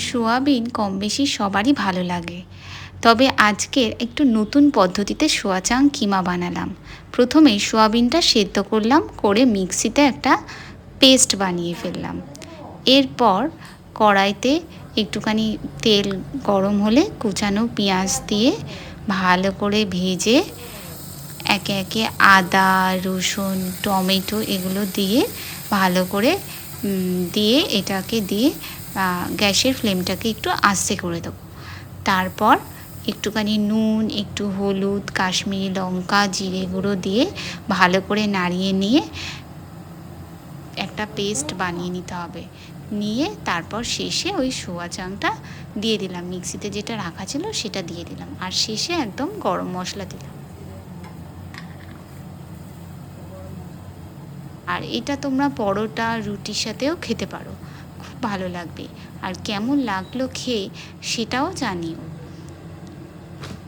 Soybean কম বেশি সবারই ভালো লাগে, তবে আজকের একটু নতুন পদ্ধতিতে সোয়াচাং কিমা বানালাম। প্রথমে সোয়াবিনটা সেদ্ধ করলাম, করে মিক্সিতে একটা পেস্ট বানিয়ে ফেললাম। এরপর কড়াইতে একটুখানি তেল গরম হলে কুচানো পেঁয়াজ দিয়ে ভালো করে ভেজে একে একে আদা, রসুন, টমেটো এগুলো দিয়ে ভালো করে দিয়ে এটাকে দিয়ে গ্যাসের ফ্লেমটাকে একটু আস্তে করে দেবো। তারপর একটুখানি নুন, একটু হলুদ, কাশ্মীরি লঙ্কা, জিরে গুঁড়ো দিয়ে ভালো করে নাড়িয়ে নিয়ে একটা পেস্ট বানিয়ে নিতে হবে। নিয়ে তারপর শেষে ওই সোয়াচাংটা দিয়ে দিলাম, মিক্সিতে যেটা রাখা ছিল সেটা দিয়ে দিলাম, আর শেষে একদম গরম মশলা দিলাম। আর এটা তোমরা পরোটা, রুটির সাথেও খেতে পারো, খুব ভালো লাগবে। আর কেমন লাগলো খেয়ে সেটাও জানিও।